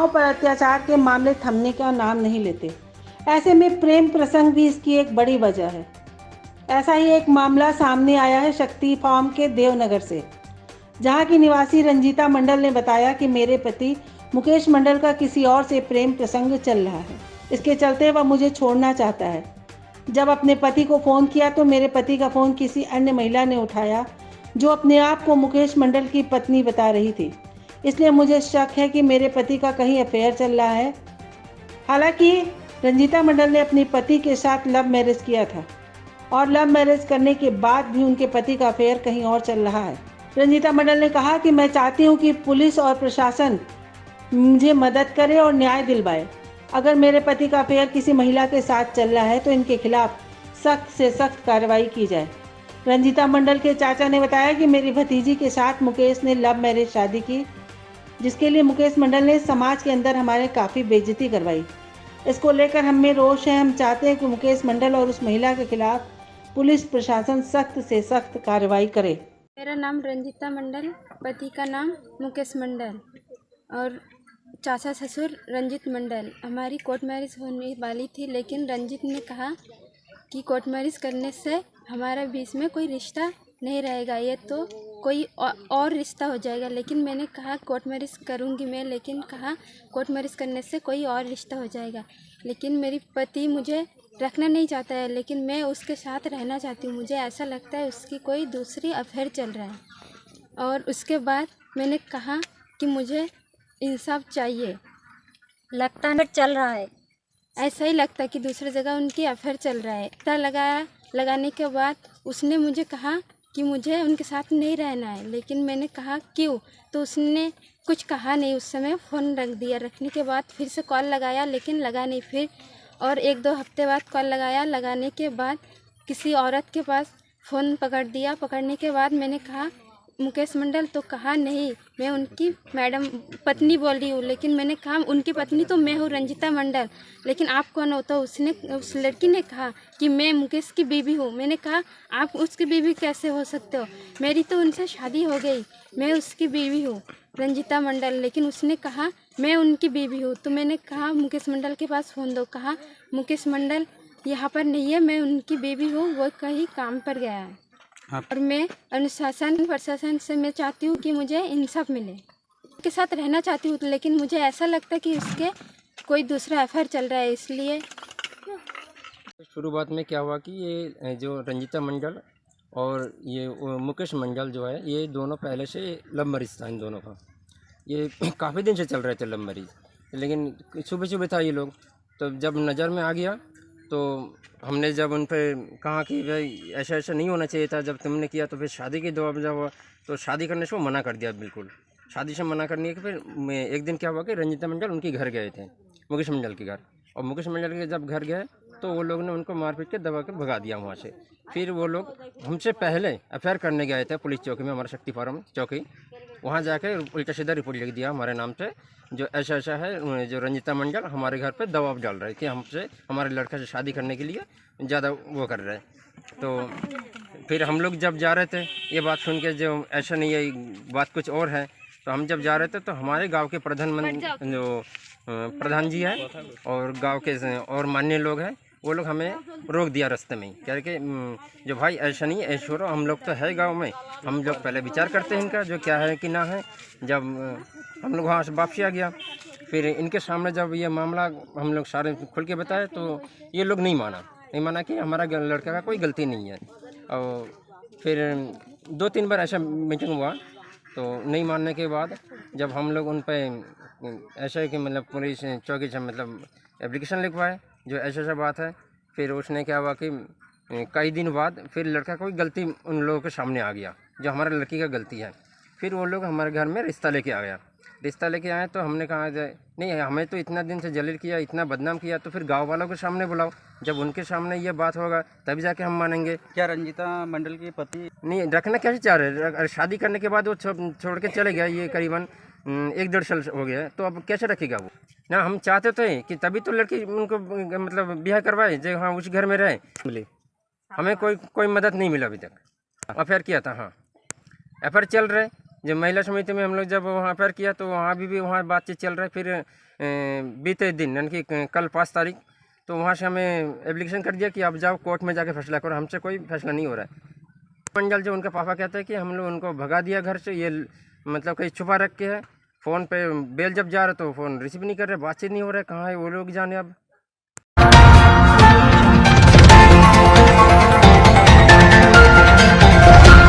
महिलाओं पर अत्याचार के मामले थमने का नाम नहीं लेते। ऐसे में प्रेम प्रसंग भी इसकी एक बड़ी वजह है। ऐसा ही एक मामला सामने आया है शक्ति फार्म के देवनगर से, जहां की निवासी रंजीता मंडल ने बताया कि मेरे पति मुकेश मंडल का किसी और से प्रेम प्रसंग चल रहा है। इसके चलते वह मुझे छोड़ना चाहता है। जब अपने पति को फ़ोन किया तो मेरे पति का फ़ोन किसी अन्य महिला ने उठाया, जो अपने आप को मुकेश मंडल की पत्नी बता रही थी। इसलिए मुझे शक है कि मेरे पति का कहीं अफेयर चल रहा है। हालांकि रंजीता मंडल ने अपने पति के साथ लव मैरिज किया था और लव मैरिज करने के बाद भी उनके पति का अफेयर कहीं और चल रहा है। रंजीता मंडल ने कहा कि मैं चाहती हूं कि पुलिस और प्रशासन मुझे मदद करे और न्याय दिलवाए। अगर मेरे पति का अफेयर किसी महिला के साथ चल रहा है तो इनके खिलाफ सख्त से सख्त कार्रवाई की जाए। रंजीता मंडल के चाचा ने बताया कि मेरी भतीजी के साथ मुकेश ने लव मैरिज शादी की, जिसके लिए मुकेश मंडल ने समाज के अंदर हमारे काफ़ी बेइज्जती करवाई। इसको लेकर हम में रोष है। हम चाहते हैं कि मुकेश मंडल और उस महिला के खिलाफ पुलिस प्रशासन सख्त से सख्त कार्रवाई करे। मेरा नाम रंजीता मंडल, पति का नाम मुकेश मंडल और चाचा ससुर रंजित मंडल। हमारी कोर्ट मैरिज होने वाली थी, लेकिन रंजित ने कहा कि कोर्ट मैरिज करने से हमारा बीच में कोई रिश्ता नहीं रहेगा, ये तो कोई और रिश्ता हो जाएगा। लेकिन मैंने कहा कोर्ट मैरिज करूंगी मैं, लेकिन कहा कोर्ट मैरिज करने से कोई और रिश्ता हो जाएगा। लेकिन मेरी पति मुझे रखना नहीं चाहता है, लेकिन मैं उसके साथ रहना चाहती हूँ। मुझे ऐसा लगता है उसकी कोई दूसरी अफेयर चल रहा है। और उसके बाद मैंने कहा कि मुझे इंसाफ चाहिए। लगता है चल रहा है, ऐसा ही लगता है कि दूसरी जगह उनकी अफेयर चल रहा है। पता लगाने के बाद उसने मुझे कहा कि मुझे उनके साथ नहीं रहना है। लेकिन मैंने कहा क्यों, तो उसने कुछ कहा नहीं। उस समय फ़ोन रख दिया। रखने के बाद फिर से कॉल लगाया, लेकिन लगा नहीं। फिर और 1-2 हफ्ते बाद कॉल लगाया। लगाने के बाद किसी औरत के पास फ़ोन पकड़ दिया। पकड़ने के बाद मैंने कहा मुकेश मंडल, तो कहा नहीं मैं उनकी मैडम पत्नी बोल रही हूँ। लेकिन मैंने कहा उनकी पत्नी तो मैं हूँ रंजीता मंडल, लेकिन आप कौन हो? तो उस लड़की ने कहा कि मैं मुकेश की बीवी हूँ। मैंने कहा आप उसकी बीवी कैसे हो सकते हो? मेरी तो उनसे शादी हो गई, मैं उसकी बीवी हूँ रंजीता मंडल। लेकिन उसने कहा मैं उनकी बीवी हूँ। तो मैंने कहा मुकेश मंडल के पास फ़ोन दो। कहा मुकेश मंडल यहाँ पर नहीं है, मैं उनकी बीवी हूँ, वो कहीं काम पर गया है। और मैं अनुशासन प्रशासन से मैं चाहती हूँ कि मुझे इंसाफ मिले। उसके साथ रहना चाहती हूँ, लेकिन मुझे ऐसा लगता है कि उसके कोई दूसरा अफेयर चल रहा है। इसलिए शुरुआत में क्या हुआ कि ये जो रंजीता मंडल और ये मुकेश मंडल जो है, ये दोनों पहले से लव मैरिज था इन दोनों का। ये काफ़ी दिन से चल रहे थे लव मैरिज, लेकिन सुबह सुबह था ये लोग। तो जब नज़र में आ गया तो हमने जब उन पर कहा कि भाई ऐसा ऐसा नहीं होना चाहिए था, जब तुमने किया तो फिर शादी की दवा जब हुआ तो शादी करने से वो मना कर दिया। बिल्कुल शादी से मना करने के फिर एक दिन क्या हुआ कि रंजीता मंडल उनके घर गए थे, मुकेश मंडल के घर। और मुकेश मंडल के जब घर गए तो वो लोग ने उनको मारपीट के दबा के भगा दिया वहाँ से। फिर वो लोग हमसे पहले अफेयर करने गए थे पुलिस चौकी में, हमारा शक्ति फार्म चौकी। वहाँ जाके उल्टा सीधा रिपोर्ट लिख दिया हमारे नाम से, जो ऐसा ऐसा है, जो रंजीता मंडल हमारे घर पे दबाव डाल रहे कि हमसे हमारे लड़का से शादी करने के लिए ज़्यादा वो कर रहे हैं। तो फिर हम लोग जब जा रहे थे ये बात सुन के, जो ऐसा नहीं है बात कुछ और है, तो हम जब जा रहे थे तो हमारे गांव के जो प्रधान जी है और गांव के और मान्य लोग हैं, वो लोग हमें रोक दिया रास्ते में ही, कह के जो भाई ऐसा नहीं ऐसा हो रहा, हम लोग तो है गांव में, हम लोग पहले विचार करते हैं इनका जो क्या है कि ना है। जब हम लोग वहाँ से वापसी आ गया, फिर इनके सामने जब ये मामला हम लोग सारे खुल के बताए तो ये लोग नहीं माना कि हमारा लड़का का कोई गलती नहीं है। और फिर 2-3 बार ऐसा मीटिंग हुआ, तो नहीं मानने के बाद जब हम लोग उन पर ऐसा है कि मतलब पुलिस चौकी से मतलब एप्लीकेशन लिखवाए जो ऐसा ऐसा बात है, फिर उसने क्या हुआ कि कई दिन बाद फिर लड़का कोई गलती उन लोगों के सामने आ गया जो हमारे लड़की का गलती है। फिर वो लोग हमारे घर में रिश्ता लेके आ गया। रिश्ता लेके आए तो हमने कहा जाए नहीं, हमें तो इतना दिन से जलील किया, इतना बदनाम किया, तो फिर गांव वालों के सामने बुलाओ, जब उनके सामने ये बात होगा तभी जाके हम मानेंगे। क्या रंजीता मंडल की पति नहीं रखना कैसे चाह रहे? शादी करने के बाद वो छोड़ के चले गया, ये करीबन 1-1.5 साल हो गया, तो अब कैसे रखेगा वो? ना हम चाहते थे कि तभी तो लड़की उनको मतलब ब्याह करवाए जो हाँ उस घर में रहे। मिले हमें कोई मदद नहीं मिला अभी तक। अफेयर किया था, हाँ अफेयर चल रहे, जब महिला समिति में हम लोग जब वहाँ पर किया तो वहाँ भी वहाँ बातचीत चल रहा है। फिर बीते दिन यानी कि कल 5 तारीख तो वहाँ से हमें एप्लीकेशन कर दिया कि आप जाओ कोर्ट में जाके फैसला करो, हमसे कोई फैसला नहीं हो रहा है। मंडल जो उनका पापा कहता है कि हम लोग उनको भगा दिया घर से, ये मतलब कहीं छुपा रख के है। फ़ोन पे बेल जब जा रहा तो फ़ोन रिसीव नहीं कर रहे, बातचीत नहीं हो रहा है, कहाँ है वो लोग जाने अब।